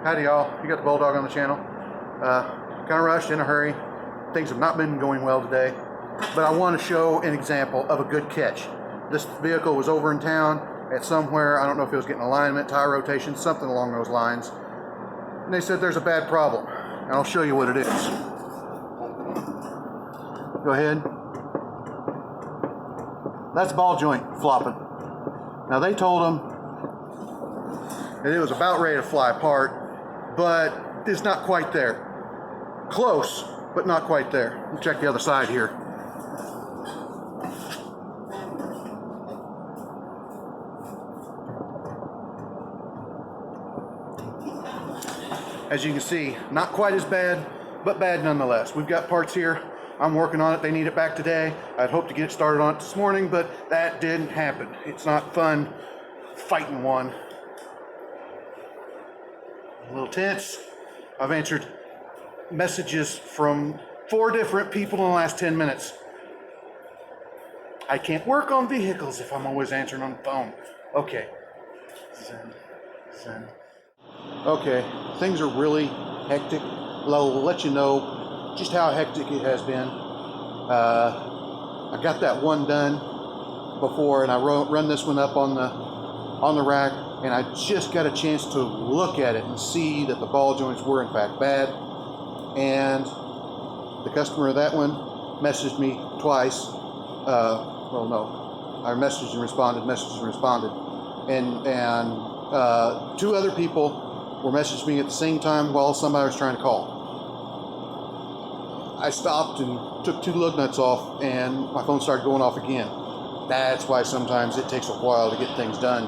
Howdy y'all, you got the Bulldog on the channel. Kind of rushed, in a hurry. Things have not been going well today, but I want to show an example of a good catch. This vehicle was over in town at somewhere, I don't know if it was getting alignment, tire rotation, something along those lines. And they said there's a bad problem, and I'll show you what it is. Go ahead. That's ball joint flopping. Now they told them that it was about ready to fly apart, but it's not quite there. Close, but not quite there. Let's check the other side here. As you can see, not quite as bad, but bad nonetheless. We've got parts here. I'm working on it. They need it back today. I'd hoped to get it started on it this morning, but that didn't happen. It's not fun fighting one. A little tense. I've answered messages from 4 different people in the last 10 minutes. I can't work on vehicles if I'm always answering on the phone. Okay. Zen. Okay, things are really hectic. I'll let you know just how hectic it has been. I got that one done before, and I run this one up on the rack, and I just got a chance to look at it and see that the ball joints were in fact bad. And the customer of that one messaged me twice. Well, no, I messaged and responded, and 2 other people were messaging me at the same time while somebody was trying to call. I stopped and took 2 lug nuts off, and my phone started going off again. That's why sometimes it takes a while to get things done,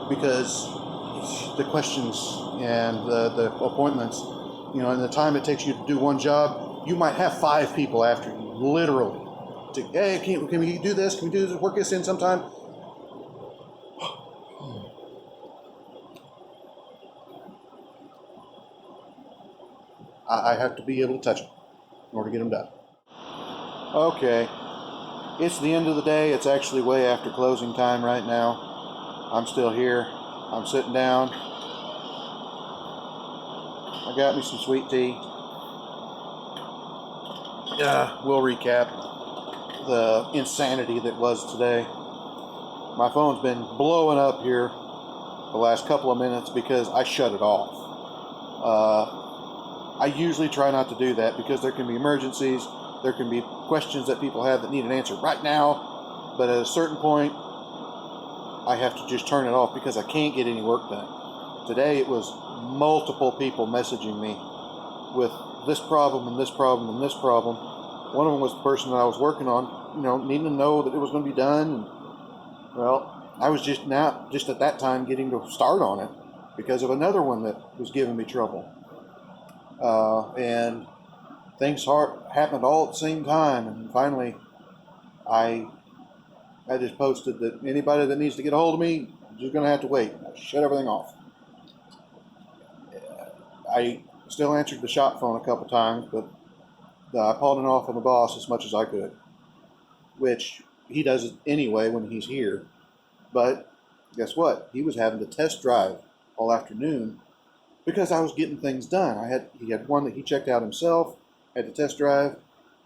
because the questions and the appointments, you know, and the time it takes you to do one job, you might have 5 people after you, literally. To, hey, can we do this? Can we do this? Work this in sometime? I have to be able to touch them in order to get them done. Okay, it's the end of the day. It's actually way after closing time right now. I'm still here. I'm sitting down. I got me some sweet tea. We'll recap the insanity that was today. My phone's been blowing up here the last couple of minutes because I shut it off. I usually try not to do that because there can be emergencies, there can be questions that people have that need an answer right now, but at a certain point, I have to just turn it off because I can't get any work done. Today it was multiple people messaging me with this problem and this problem and this problem. One of them was the person that I was working on, you know, needing to know that it was going to be done. And, well, I was just at that time getting to start on it because of another one that was giving me trouble. And things happened all at the same time, and finally I just posted that anybody that needs to get a hold of me is just going to have to wait. I shut everything off. I still answered the shop phone a couple times, but I called it off on the boss as much as I could, which he does it anyway when he's here. But guess what? He was having to test drive all afternoon because I was getting things done. He had one that he checked out himself, had to test drive.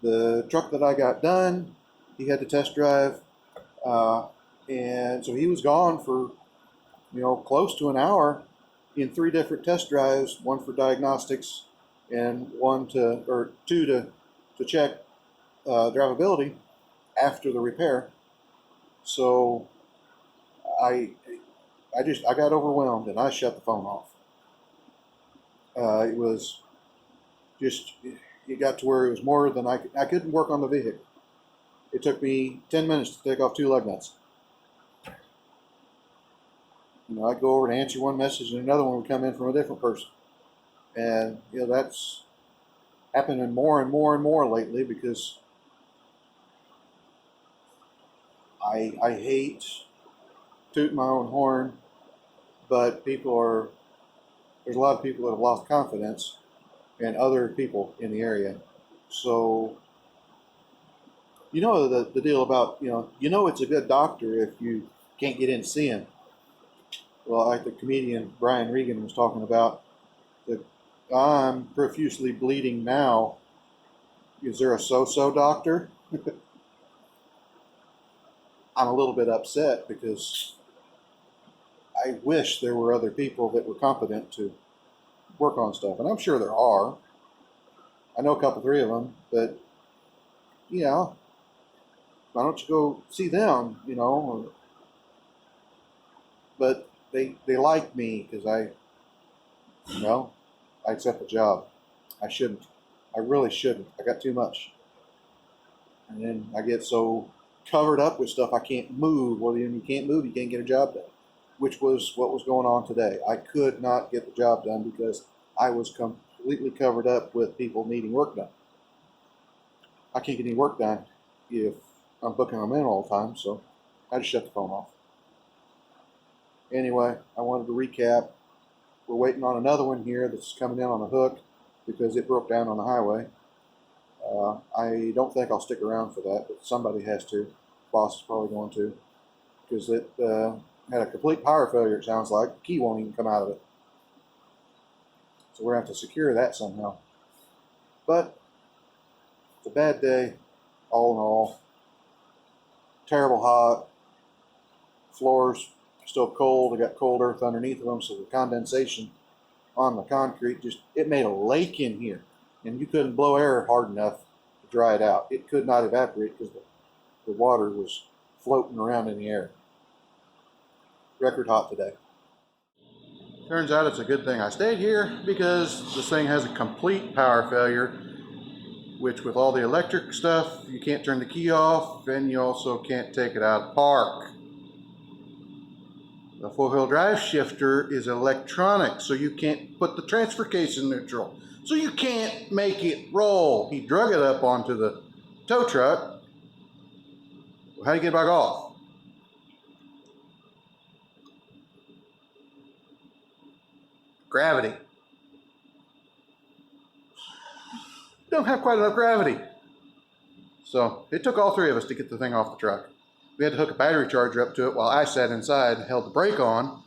The truck that I got done, he had to test drive. And so he was gone for, you know, close to an hour in 3 different test drives, one for diagnostics and 2 to check drivability after the repair. So I got overwhelmed and I shut the phone off. It was just, it got to where it was more than I couldn't work on the vehicle. It took me 10 minutes to take off 2 lug nuts. You know, I'd go over to answer one message and another one would come in from a different person. And, you know, that's happening more and more and more lately because I hate tooting my own horn, but there's a lot of people that have lost confidence in other people in the area. So, you know the deal about, you know it's a good doctor if you can't get in to see him. Well, like the comedian Brian Regan was talking about, I'm profusely bleeding now. Is there a so-so doctor? I'm a little bit upset because I wish there were other people that were competent to work on stuff, and I'm sure there are. I know a couple, three of them, but you know, why don't you go see them? You know, but they like me because I accept the job. I shouldn't. I really shouldn't. I got too much, and then I get so covered up with stuff I can't move. Well, then you can't move, you can't get a job done, which was what was going on today. I could not get the job done because I was completely covered up with people needing work done. I can't get any work done if I'm booking them in all the time, so I just shut the phone off. Anyway, I wanted to recap. We're waiting on another one here that's coming in on a hook because it broke down on the highway. I don't think I'll stick around for that, but somebody has to. Boss is probably going to, because it had a complete power failure, it sounds like. The key won't even come out of it. So we're going to have to secure that somehow. But it's a bad day, all in all. Terrible hot. Floors still cold. I got cold earth underneath of them, so the condensation on the concrete it made a lake in here. And you couldn't blow air hard enough to dry it out. It could not evaporate because the water was floating around in the air. Record hot today. Turns out it's a good thing I stayed here because this thing has a complete power failure, which with all the electric stuff, you can't turn the key off, and you also can't take it out of park. The four-wheel drive shifter is electronic, so you can't put the transfer case in neutral. So you can't make it roll. He drug it up onto the tow truck. Well, how do you get back off? Gravity. Don't have quite enough gravity. So it took all three of us to get the thing off the truck. We had to hook a battery charger up to it while I sat inside and held the brake on,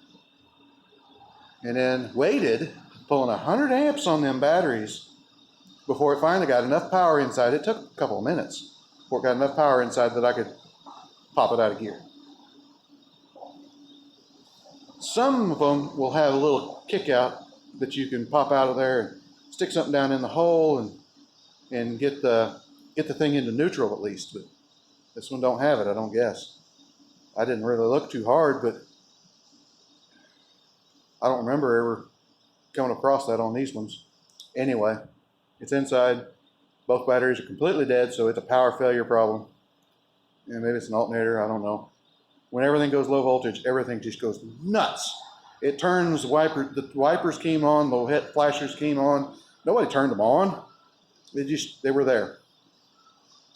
and then waited, pulling 100 amps on them batteries before it finally got enough power inside. It took a couple of minutes before it got enough power inside that I could pop it out of gear. Some of them will have a little kick out that you can pop out of there and stick something down in the hole and get the thing into neutral at least. But this one don't have it, I don't guess. I didn't really look too hard, but I don't remember ever coming across that on these ones. Anyway, it's inside. Both batteries are completely dead, so it's a power failure problem. And maybe it's an alternator, I don't know. When everything goes low voltage, everything just goes nuts. It turns the wipers came on, the head flashers came on. Nobody turned them on. They were there.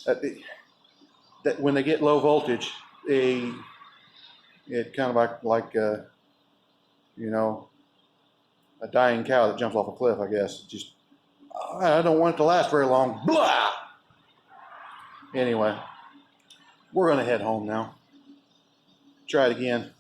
That when they get low voltage, it kind of like a dying cow that jumps off a cliff, I guess. I don't want it to last very long. Blah! Anyway, we're going to head home now. Try it again.